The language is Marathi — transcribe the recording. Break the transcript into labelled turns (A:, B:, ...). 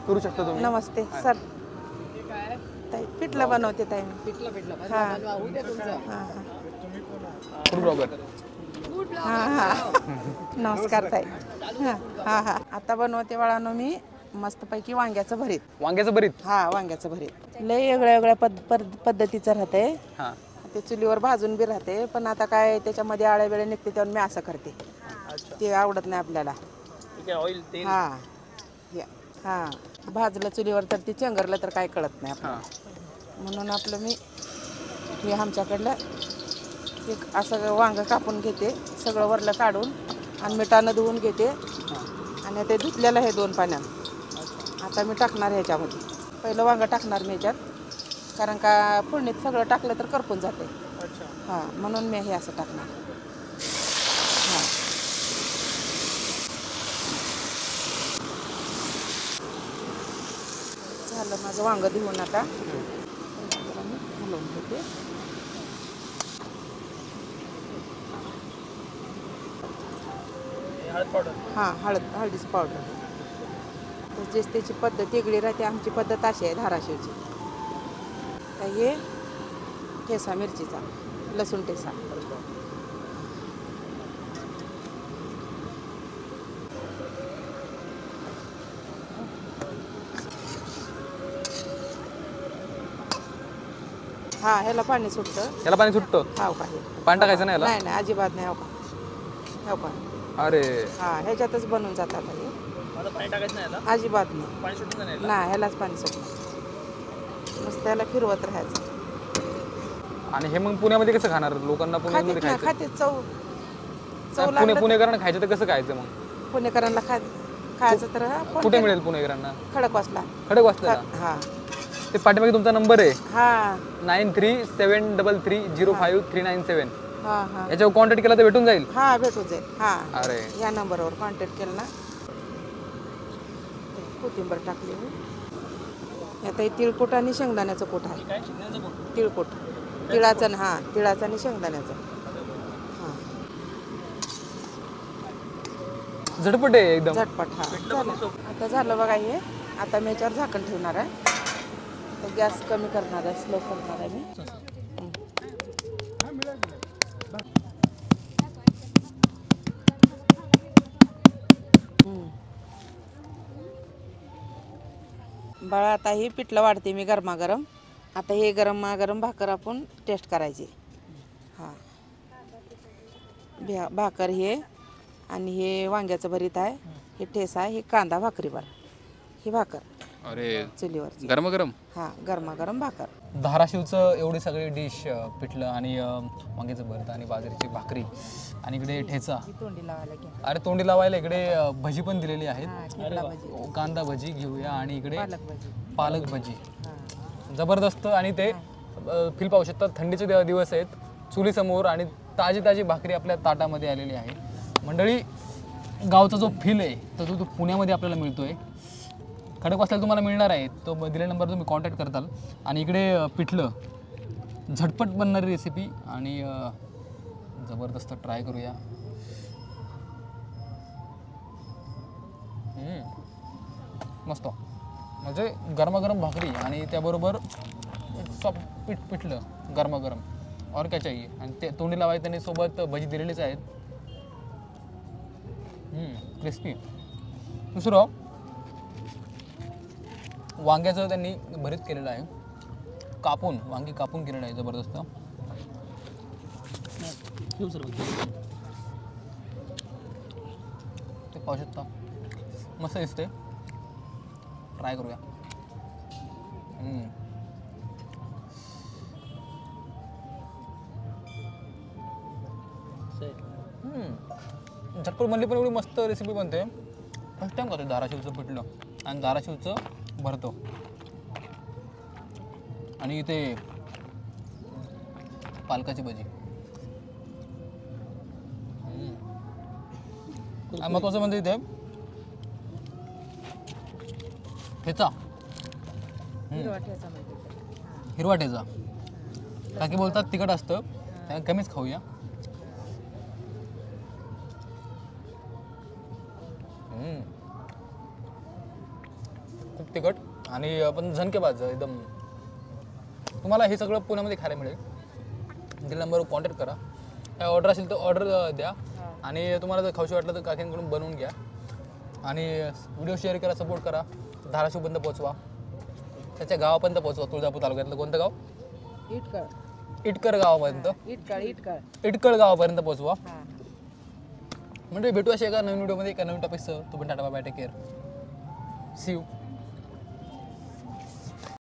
A: करू शकता तुम्ही.
B: नमस्ते सर. ताई पिठलं बनवते ताई मी.
C: पिठलं
B: हां
C: होऊ द्या तुमचं.
B: हां
A: फूड ब्लॉगर.
B: हां हां नमस्कार ताई. हां हां आता बनवते बाळांनो मी मस्तपैकी वांग्याचं भरीत.
A: वांग्याचं भरीत.
B: हां वांग्याचं भरीत लय वेगळ्या वेगळ्या पद्धतीचं राहते.
A: हां
B: ते चुलीवर भाजून बी राहते पण आता काय त्याच्यामध्ये आळे वेळे निघते तेव्हा मी असं करते. ते आवडत नाही आपल्याला.
A: ऑइल तेल.
B: हां हां भाजलं चुलीवर तर ते चेंगरलं तर काय कळत नाही आपल्याला. म्हणून आपलं मी हे आमच्याकडलं एक असं वांगं कापून घेते सगळं वरलं काढून आणि मिठानं धुवून घेते आणि ते धुतलेलं आहे 2 पाण्यात. आता मी टाकणार ह्याच्यामध्ये पहिलं वांगं टाकणार मी ह्याच्यात कारण का फोडणीत सगळं टाकलं तर करपून जाते. हां म्हणून मी हे असं टाकणार. हां झालं माझं वांगं धुवून आता घालून घेते. हां हळदीचं पावडर. तसेच त्याची पद्धत वेगळी राहते. आमची पद्धत अशी आहे धाराशिवची. तर हे ठेसा मिरचीचा लसूण ठेसा. हां ह्याला पाणी सुटतं.
A: याला पाणी सुटतं.
B: हाव का हे
A: पाणी टाकायचं नाही याला.
B: नाही नाही अजिबात नाही. हो का
A: अरे
B: हां ह्याच्यातच बनून जातात हे.
A: पाणी टाकायचं नाही याला.
B: अजिबात नाही.
A: पाणी सुटतं नाही.
B: नाही ह्यालाच पाणी सुटणार. मस्त त्याला फिरवत राहायचं.
A: आणि हे मग पुण्यामध्ये कसं खाणार लोकांना? पुण्यामध्ये
B: खाते
A: खायचं.
B: खाते चव
A: पुणेकरांना खायचं तर कसं खायचं मग?
B: पुणेकरांना खायचं तर
A: कुठे मिळेल पुणेकरांना?
B: खडकवासला.
A: खडकवासला.
B: हां
A: ते पाठीमागे तुमचा नंबर आहे
B: हां
A: 9373305397.
B: हां हां
A: याच्यावर कॉन्टॅक्ट केला तर भेटून जाईल.
B: हां भेटून जाईल. हां
A: अरे
B: या नंबरवर कॉन्टॅक्ट केला ना. कोथिंबीर टाकली मी. आता हे तिळकुट आणि शेंगदाण्याचं कूट आहे. तिळकुट तिळाचं हां तिळाचं आणि शेंगदाण्याचं. हां
A: झटपट आहे एकदम.
B: झटपट. हां झालं आता झालं बघा हे. आता मी याच्यावर झाकण ठेवणार आहे. आता गॅस कमी करणार आहे स्लो करणार आहे मी. बाळा आता ही पिठलं वाढते मी गरमागरम. आता हे गरमागरम भाकर आपण टेस्ट करायची. हां भाकर हे आणि हे वांग्याचं भरीत आहे. हे ठेसा आहे. हे कांदा भाकरीवर ही भाकर.
A: अरे
B: चुलीवर.
A: गरम
B: हां गरमागरम भाकर.
A: धाराशिवचं एवढी सगळी डिश पिठलं आणि वांग्याचं भरतं आणि बाजरीची भाकरी आणि इकडे ठेचा.
B: तोंडी लावायला घ्या.
A: अरे तोंडी लावायला इकडे भजी पण दिलेली आहेत.
B: खेकडा भजी,
A: कांदा भजी घेऊया आणि इकडे
B: पालक भजी.
A: पालक भजी.
B: हां
A: जबरदस्त. आणि ते फील पाहू शकतात. थंडीचे दिवस आहेत. चुलीसमोर आणि ताजी ताजी भाकरी आपल्या ताटामध्ये आलेली आहे. मंडळी गावचा जो फील आहे तो पुण्यामध्ये आपल्याला मिळतोय. खडकवासला तुम्हाला मिळणार आहे. तो दिलेल्या नंबरवर तुम्ही कॉन्टॅक्ट करताल. आणि इकडे पिठलं झटपट बनणारी रेसिपी आणि जबरदस्त ट्राय करूया. मस्त. म्हणजे गरमागरम भाकरी आणि त्याबरोबर सॉफ्ट पिठलं गरमागरम और काय चाहिए. आणि ते तोंडी लावायचं त्यांनी सोबत भजी दिलेलीच आहेत. क्रिस्पी. दुसरं वांग्याचं त्यांनी भरीत केलेलं आहे. वांगी कापून केलेलं आहे जबरदस्त. ते पाहू शकता. मस्त दिसते. ट्राय करूया. झटपट बनली पण एवढी मस्त रेसिपी बनते. फर्स्ट टाइम खातो धाराशिवचं पिठलं आणि धाराशिवचं भरतो. आणि इथे पालकाची भजी. महत्वाचं म्हणजे इथे ठेचा. हिरवा ठेचा. काकी बोलतात तिखट असतं त्या कमीच खाऊया. खूप तिखट आणि पण झणकेबाज एकदम. तुम्हाला हे सगळं पुण्यामध्ये खायला मिळेल. दिल नंबरवर कॉन्टॅक्ट करा. काय ऑर्डर असेल तर ऑर्डर द्या आणि तुम्हाला जर खाऊशी वाटलं तर काकींकडून बनवून घ्या आणि व्हिडिओ शेअर करा, सपोर्ट करा, धाराशिवपर्यंत पोहोचवा, त्याच्या गावापर्यंत पोहोचवा. तुळजापूर तालुक्यातलं कोणतं गाव? इटकर गावापर्यंत, इटकळ गावापर्यंत पोहोचवा. म्हणजे भेटू अशी एका नवीन व्हिडिओमध्ये एका नवीन टॉपिकसह. तो पण tata bye, take care, see you.